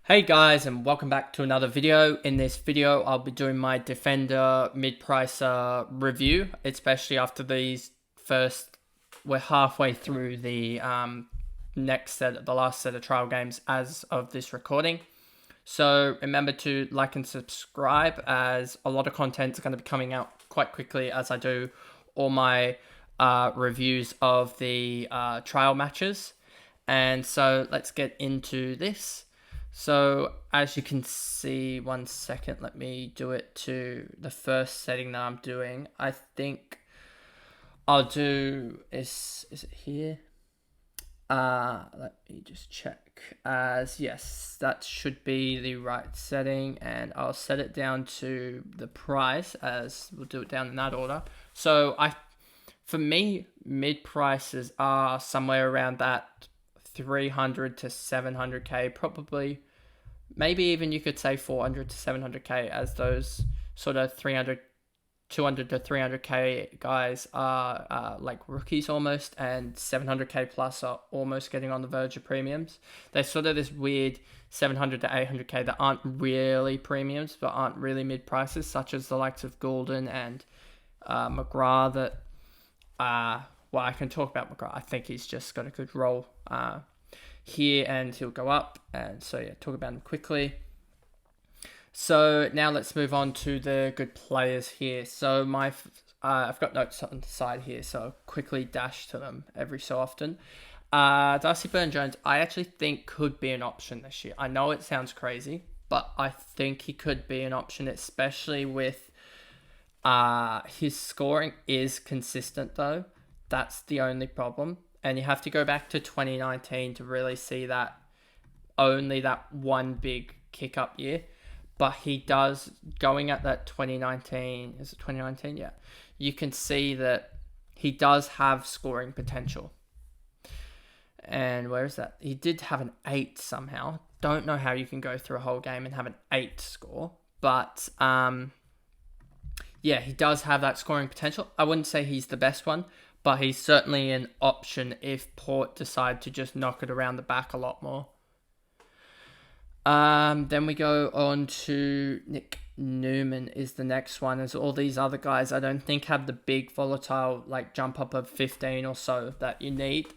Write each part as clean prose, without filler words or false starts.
Hey guys, and welcome back to another video. In this video, I'll be doing my Defender mid-pricer review, especially after we're halfway through the the last set of trial games as of this recording. So remember to like and subscribe, as a lot of content is going to be coming out quite quickly as I do all my reviews of the trial matches. And so let's get into this. So as you can see, one second, let me do it to the first setting that I'm doing. I think I'll do, is it here? Let me just check. As yes, that should be the right setting, and I'll set it down to the price, as we'll do it down in that order. So for me, mid prices are somewhere around that 300 to 700k, probably. Maybe even you could say 400 to 700k, as those sort of 200 to 300k guys are like rookies almost, and 700k plus are almost getting on the verge of premiums. They're sort of this weird 700 to 800k that aren't really premiums but aren't really mid prices, such as the likes of Goulden and McGrath. That I can talk about McGrath. I think he's just got a good role here, and he'll go up. And so yeah, talk about him quickly. So now let's move on to the good players here. So I've got notes on the side here, so I'll quickly dash to them every so often. Darcy Byrne-Jones, I actually think could be an option this year. I know it sounds crazy, but I think he could be an option, especially with his scoring is consistent though. That's the only problem. And you have to go back to 2019 to really see that, only that one big kick up year. But he does, going at that 2019, is it 2019? Yeah. You can see that he does have scoring potential. And where is that? He did have an 8 somehow. Don't know how you can go through a whole game and have an 8 score. But yeah, he does have that scoring potential. I wouldn't say he's the best one, but he's certainly an option if Port decide to just knock it around the back a lot more. Then we go on to Nick Newman is the next one. As all these other guys, I don't think have the big volatile like jump up of 15 or so that you need.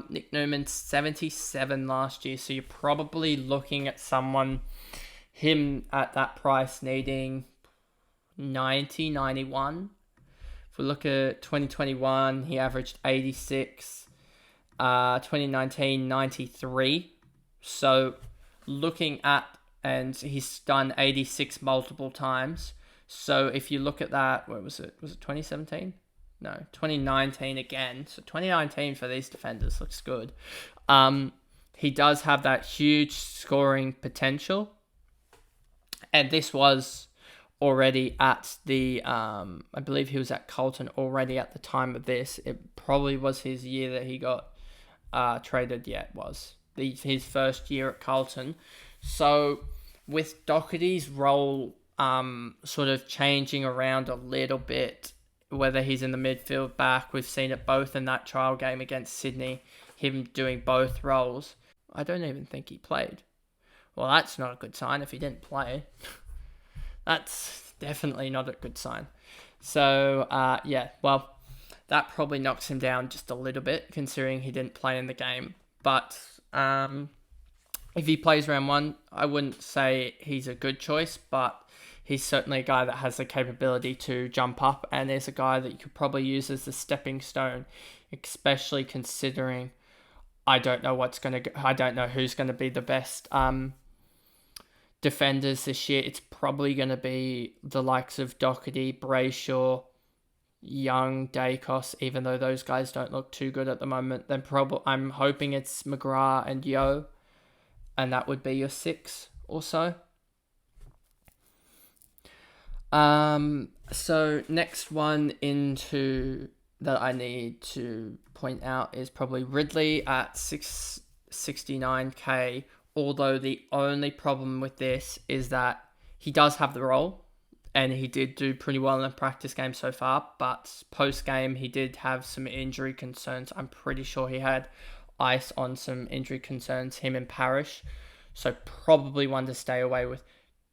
Nick Newman 77 last year, so you're probably looking at him at that price needing 90, 91. If we look at 2021, he averaged 86. 2019, 93. So looking at, and he's done 86 multiple times. So if you look at that, where was it? Was it 2017? No, 2019 again. So 2019 for these defenders looks good. He does have that huge scoring potential. And this was already at the, I believe he was at Carlton already at the time of this. It probably was his year that he got traded. Yeah, it was his first year at Carlton. So with Doherty's role sort of changing around a little bit, whether he's in the midfield back, we've seen it both in that trial game against Sydney, him doing both roles. I don't even think he played. Well, that's not a good sign if he didn't play. That's definitely not a good sign. So, yeah, well, that probably knocks him down just a little bit, considering he didn't play in the game. But if he plays round one, I wouldn't say he's a good choice, but he's certainly a guy that has the capability to jump up, and is a guy that you could probably use as a stepping stone, especially considering I don't know who's going to be the best defenders this year. It's probably going to be the likes of Doherty, Brayshaw, Young, Dacos, even though those guys don't look too good at the moment. Then I'm hoping it's McGrath and Yeo, and that would be your 6 or so. So next one into that I need to point out is probably Ridley at 669k. Although the only problem with this is that he does have the role, and he did do pretty well in the practice game so far, but post-game he did have some injury concerns. I'm pretty sure he had ice on some injury concerns, him and Parrish. So probably one to stay away with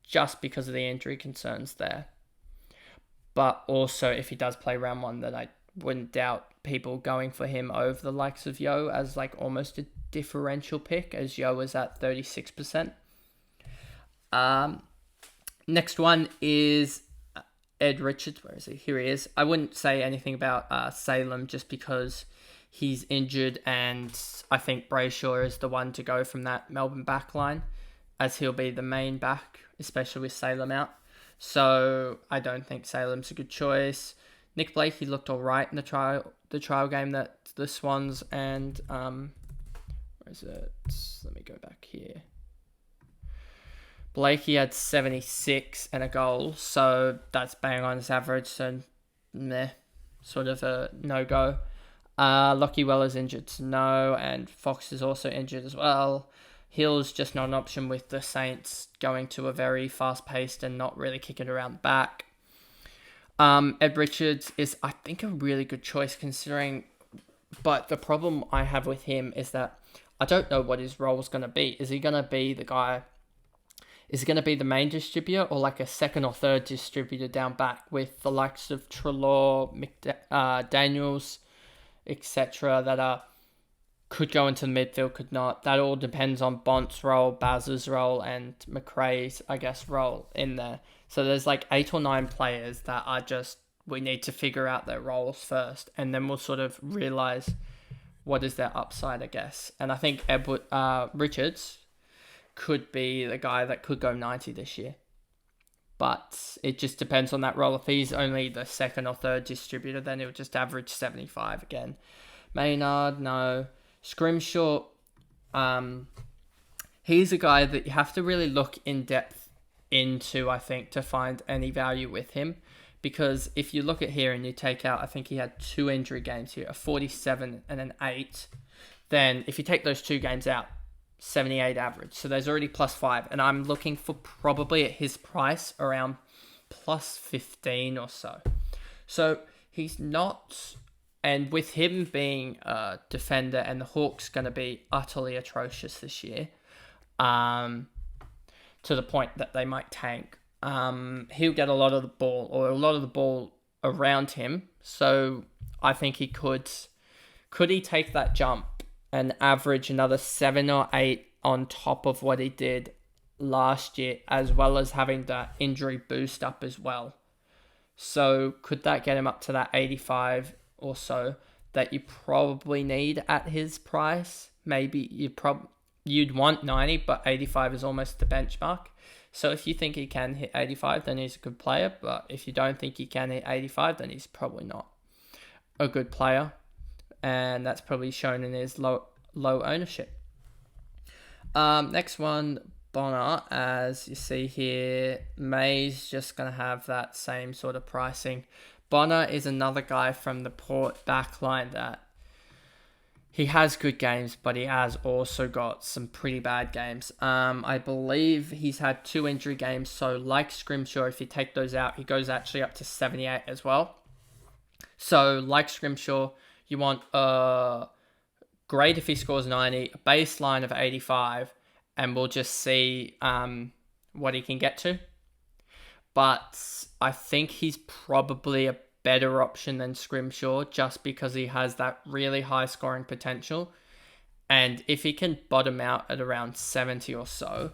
just because of the injury concerns there. But also, if he does play round 1, then I wouldn't doubt people going for him over the likes of Yo as like almost a differential pick, as Yo is at 36%. Next one is Ed Richards. Where is he? Here he is. I wouldn't say anything about Salem just because he's injured, and I think Brayshaw is the one to go from that Melbourne back line, as he'll be the main back, especially with Salem out. So I don't think Salem's a good choice. Nick Blakey looked all right in the trial game that the Swans and where is it? Let me go back here. Blakey had 76 and a goal, so that's bang on his average. So meh, sort of a no-go. Lockie Weller's injured, so no, and Fox is also injured as well. Hill's just not an option with the Saints going to a very fast-paced and not really kicking around the back. Ed Richards is, I think, a really good choice considering, but the problem I have with him is that I don't know what his role is going to be. Is he going to be the guy? Is he going to be the main distributor or like a second or third distributor down back with the likes of Treloar, Daniels, etc. that could go into the midfield, could not. That all depends on Bont's role, Baz's role, and McRae's, I guess, role in there. So there's like 8 or 9 players that are just, we need to figure out their roles first, and then we'll sort of realise what is their upside, I guess. And I think Richards could be the guy that could go 90 this year. But it just depends on that role. If he's only the second or third distributor, then he'll just average 75 again. Maynard, no. Scrimshaw, he's a guy that you have to really look in depth into, I think, to find any value with him. Because if you look at here and you take out, I think he had 2 injury games here, a 47 and an 8. Then if you take those 2 games out, 78 average. So there's already +5. And I'm looking for probably at his price around +15 or so. So he's not... And with him being a defender and the Hawks going to be utterly atrocious this year, to the point that they might tank, he'll get a lot of the ball, or a lot of the ball around him. So I think he could he take that jump and average another 7 or 8 on top of what he did last year, as well as having that injury boost up as well. So could that get him up to that 85 or so that you probably need at his price? Maybe you'd want 90, but 85 is almost the benchmark. So if you think he can hit 85, then he's a good player. But if you don't think he can hit 85, then he's probably not a good player. And that's probably shown in his low ownership. Next one, Bonner. As you see here, May's just going to have that same sort of pricing. Bonner is another guy from the Port backline that he has good games, but he has also got some pretty bad games. I believe he's had 2 injury games, so like Scrimshaw, if you take those out, he goes actually up to 78 as well. So like Scrimshaw, you want great if he scores 90, a baseline of 85, and we'll just see what he can get to. But I think he's probably a better option than Scrimshaw just because he has that really high scoring potential. And if he can bottom out at around 70 or so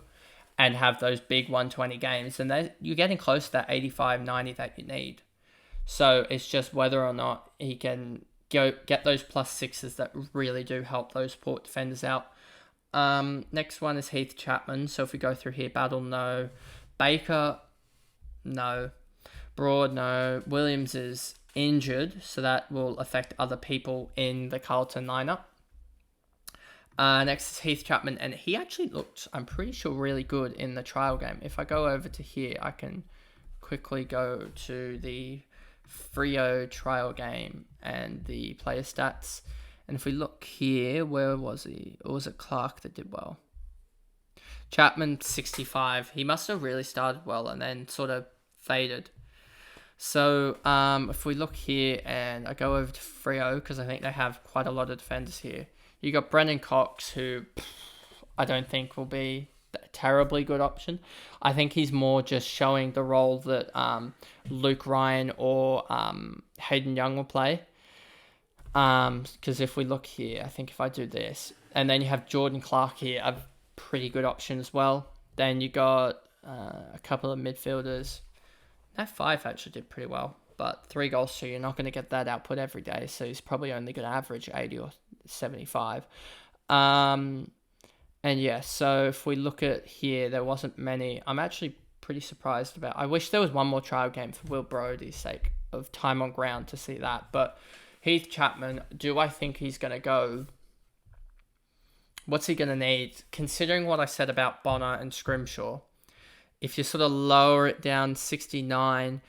and have those big 120 games, then you're getting close to that 85, 90 that you need. So it's just whether or not he can get those +6s that really do help those Port defenders out. Next one is Heath Chapman. So if we go through here, Battle, no. Baker, no. Broad, no. Williams is injured, so that will affect other people in the Carlton lineup. Next is Heath Chapman, and he actually looked, I'm pretty sure, really good in the trial game. If I go over to here, I can quickly go to the Freo trial game and the player stats. And if we look here, where was he? Or was it Clark that did well? Chapman, 65. He must have really started well and then sort of faded. So if we look here and I go over to Freo, because I think they have quite a lot of defenders here. You got Brendan Cox, who I don't think will be a terribly good option. I think he's more just showing the role that Luke Ryan or Hayden Young will play. Because if we look here, I think if I do this, and then you have Jordan Clark here, a pretty good option as well. Then you got a couple of midfielders. That 5 actually did pretty well, but 3 goals, so you're not going to get that output every day. So he's probably only going to average 80 or 75. And yeah, so if we look at here, there wasn't many. I'm actually pretty surprised about. I wish there was one more trial game for Will Brody's sake of time on ground to see that. But Heath Chapman, do I think he's going to go? What's he going to need? Considering what I said about Bonner and Scrimshaw, if you sort of lower it down 69,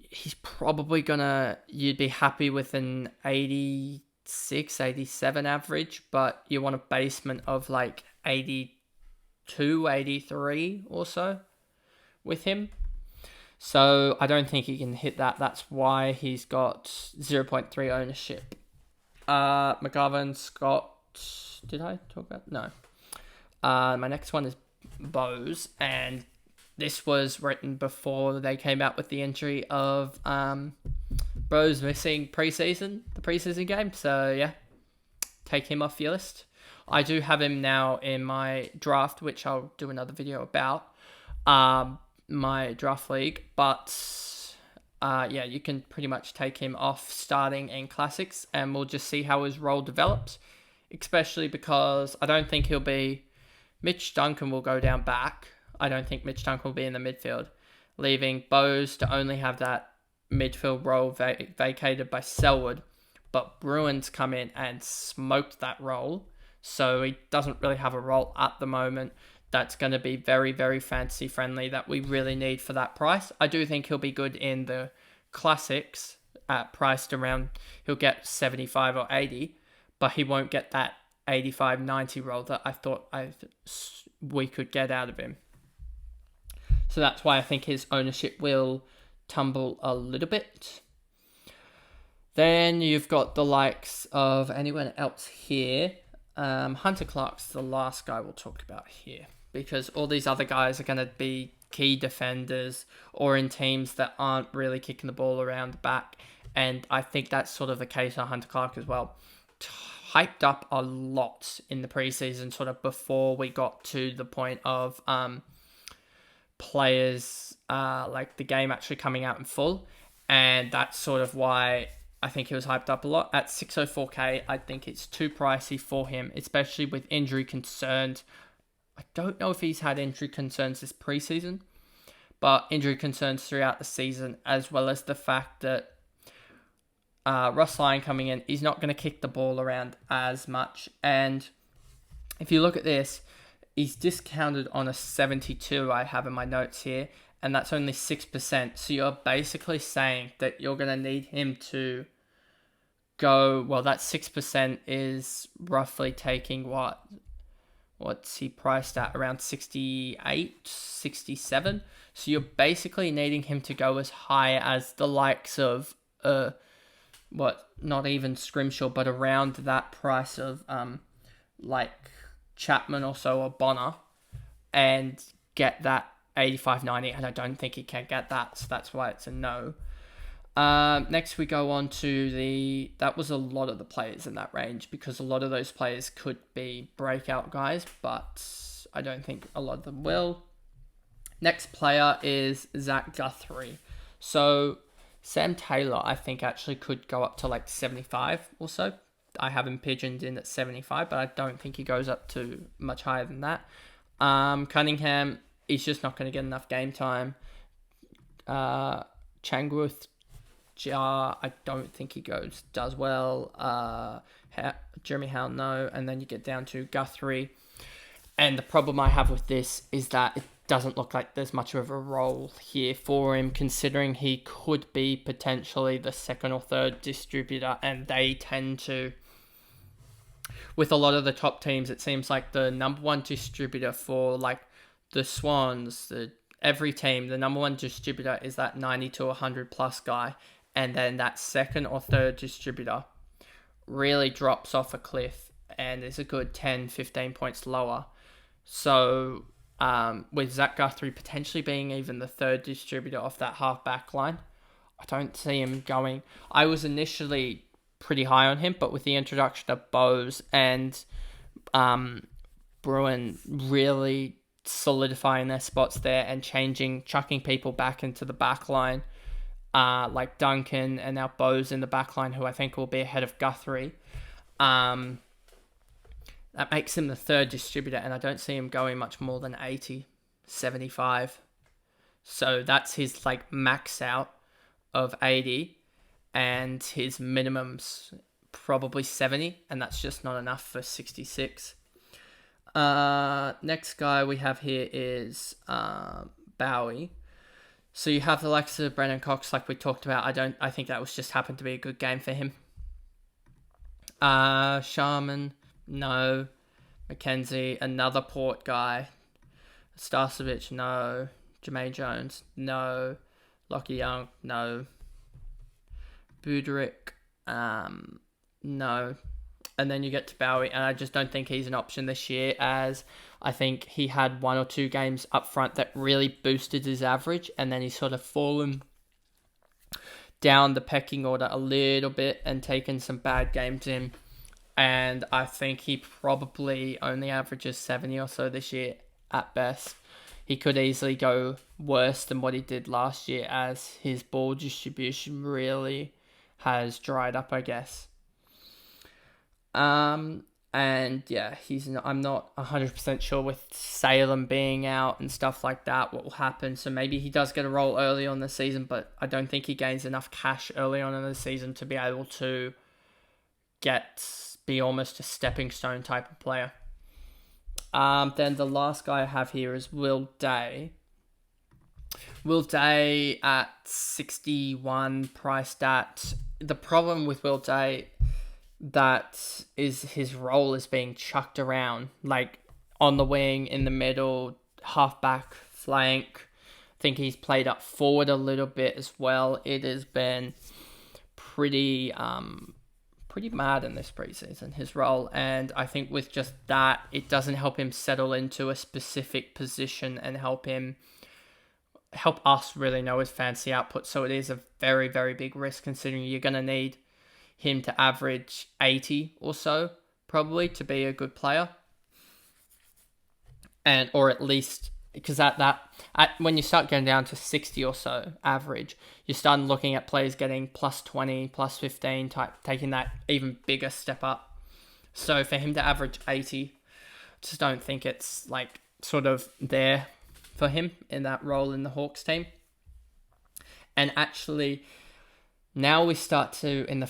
he's probably going to, you'd be happy with an 86, 87 average, but you want a basement of like 82, 83 or so with him. So I don't think he can hit that. That's why he's got 0.3 ownership. McGovern, Scott, did I talk about? No. My next one is Bose, and this was written before they came out with the injury of Bose missing the preseason game. So yeah, take him off your list. I do have him now in my draft, which I'll do another video about. My draft league, but yeah, you can pretty much take him off starting in classics, and we'll just see how his role develops, especially because I don't think he'll be. Mitch Duncan will go down back. I don't think Mitch Duncan will be in the midfield, leaving Bose to only have that midfield role vacated by Selwood, but Bruins come in and smoked that role, so he doesn't really have a role at the moment. That's going to be very, very fantasy friendly that we really need for that price. I do think he'll be good in the classics at priced around, he'll get 75 or 80, but he won't get that 85, 90 role that I thought we could get out of him. So that's why I think his ownership will tumble a little bit. Then you've got the likes of anyone else here. Hunter Clark's the last guy we'll talk about here, because all these other guys are going to be key defenders or in teams that aren't really kicking the ball around the back. And I think that's sort of the case on Hunter Clark as well. Hyped up a lot in the preseason, sort of before we got to the point of players like the game actually coming out in full. And that's sort of why I think he was hyped up a lot. At 604k, I think it's too pricey for him, especially with injury concerns. I don't know if he's had injury concerns this preseason, but injury concerns throughout the season, as well as the fact that Ross Lyon coming in, he's not going to kick the ball around as much. And if you look at this, he's discounted on a 72 I have in my notes here, and that's only 6%. So you're basically saying that you're going to need him to go, well, that 6% is roughly taking what's he priced at? Around 68, 67. So you're basically needing him to go as high as the likes of, not even Scrimshaw, but around that price of, like Chapman or so, or Bonner, and get that 85, 90, and I don't think he can get that, so that's why it's a no. Next we go on to that was a lot of the players in that range, because a lot of those players could be breakout guys, but I don't think a lot of them will. Next player is Zach Guthrie. So Sam Taylor, I think, actually could go up to like 75 or so. I have him pigeoned in at 75, but I don't think he goes up to much higher than that. Cunningham, he's just not going to get enough game time. Changworth, I don't think he does well. Jeremy Howe, no. And then you get down to Guthrie. And the problem I have with this is that it doesn't look like there's much of a role here for him, considering he could be potentially the second or third distributor, and they tend to, with a lot of the top teams, it seems like the number one distributor for like the Swans, every team, the number one distributor is that 90 to 100 plus guy, and then that second or third distributor really drops off a cliff and is a good 10, 15 points lower. So with Zach Guthrie potentially being even the third distributor off that half back line, I don't see him going. I was initially pretty high on him, but with the introduction of Bose and Bruin really solidifying their spots there and chucking people back into the back line, like Duncan and now Bose in the back line, who I think will be ahead of Guthrie. That makes him the third distributor, and I don't see him going much more than 80, 75. So that's his like max out of 80, and his minimum's probably 70, and that's just not enough for 66. Next guy we have here is Bowie. So you have the likes of Brennan Cox, like we talked about. I think that was just happened to be a good game for him. Sharman, no. McKenzie, another Port guy. Starcevic, no. Jermaine Jones, no. Lockie Young, no. Buderick, no. And then you get to Bowie, and I just don't think he's an option this year, as I think he had 1 or 2 games up front that really boosted his average, and then he's sort of fallen down the pecking order a little bit and taken some bad games in. And I think he probably only averages 70 or so this year at best. He could easily go worse than what he did last year, as his ball distribution really has dried up, I guess. And yeah, I'm not 100% sure with Salem being out and stuff like that what will happen. So maybe he does get a role early on the season, but I don't think he gains enough cash early on in the season to be able to be almost a stepping stone type of player. Then the last guy I have here is Will Day. Will Day at 61 priced at. The problem with Will Day that is his role is being chucked around, like on the wing, in the middle, halfback, flank. I think he's played up forward a little bit as well. It has been pretty mad in this preseason, his role, and I think with just that, it doesn't help him settle into a specific position and help us really know his fantasy output. So it is a very, very big risk, considering you're going to need him to average 80 or so, probably, to be a good player. Or at least, because when you start getting down to 60 or so average, you start looking at players getting plus 20, plus 15 type, taking that even bigger step up. So for him to average 80, just don't think it's like sort of there for him in that role in the Hawks team. And actually, now we start to, in the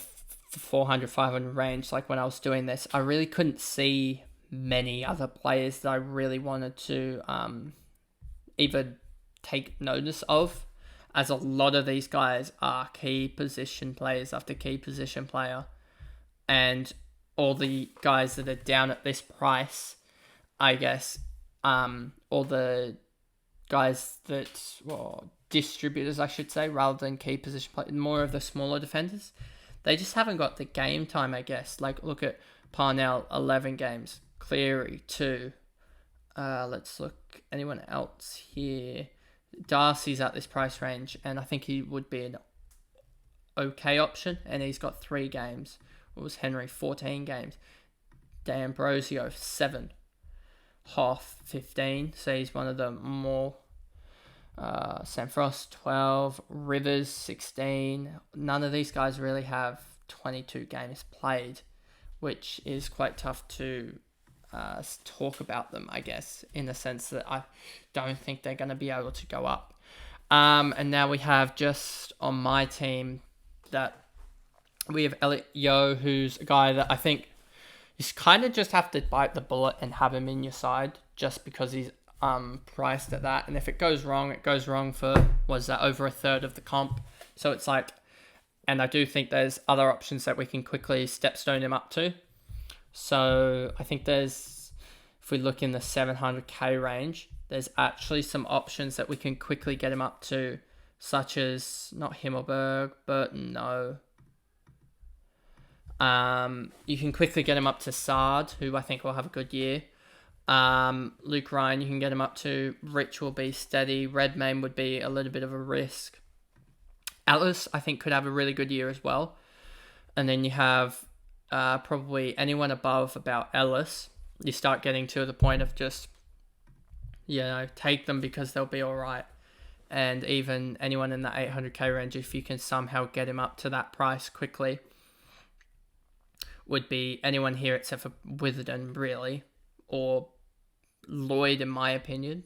400, 500 range, like when I was doing this, I really couldn't see many other players that I really wanted to even take notice of, as a lot of these guys are key position players after key position player, and all the guys that are down at this price, I guess, all the guys that, distributors I should say, rather than key position players, more of the smaller defenders, they just haven't got the game time, I guess. Like, look at Parnell, 11 games. Cleary, 2. Let's look. Anyone else here? Darcy's at this price range, and I think he would be an okay option, and he's got 3 games. What was Henry? 14 games. D'Ambrosio, 7. Hoff, 15. So he's one of the more. Sam Frost, 12. Rivers, 16. None of these guys really have 22 games played, which is quite tough to talk about them, I guess, in the sense that I don't think they're going to be able to go up. And now we have, just on my team, that we have Elliot Yeo, who's a guy that I think you kind of just have to bite the bullet and have him in your side, just because he's priced at that. And if it goes wrong, it goes wrong for, over a third of the comp. So it's like, and I do think there's other options that we can quickly stepstone him up to. So I think if we look in the 700k range, there's actually some options that we can quickly get him up to, such as, not Himmelberg, Burton, no. You can quickly get him up to Sard, who I think will have a good year. Luke Ryan, you can get him up to. Rich will be steady. Redmayne would be a little bit of a risk. Atlas, I think, could have a really good year as well. And then you have probably anyone above about Ellis. You start getting to the point of just, take them because they'll be all right. And even anyone in the 800k range, if you can somehow get him up to that price quickly, would be anyone here except for Witherden, really. Or Lloyd, in my opinion,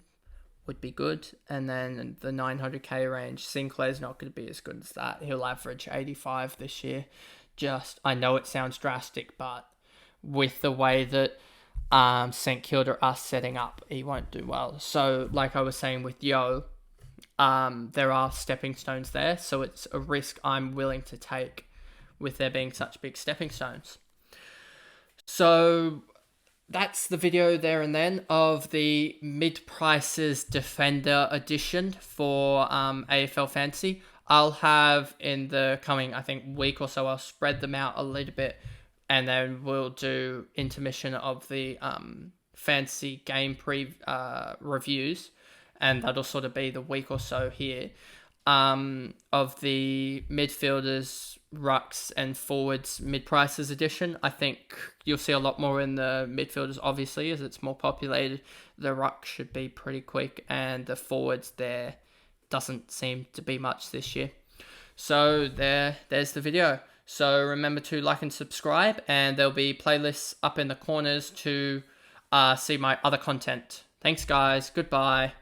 would be good. And then the 900k range, Sinclair's not going to be as good as that. He'll average 85 this year. I know it sounds drastic, but with the way that St Kilda are setting up, he won't do well. So like I was saying with Yo, there are stepping stones there. So it's a risk I'm willing to take with there being such big stepping stones. So that's the video there and then of the Mid Pricers Defender edition for AFL Fantasy. I'll have in the coming, I think, week or so, I'll spread them out a little bit, and then we'll do intermission of the fantasy game reviews, and that'll sort of be the week or so here of the midfielders, rucks, and forwards mid-pricers edition. I think you'll see a lot more in the midfielders, obviously, as it's more populated. The ruck should be pretty quick, and the forwards there doesn't seem to be much this year. So there's the video. So remember to like and subscribe, and there'll be playlists up in the corners to see my other content. Thanks, guys. Goodbye.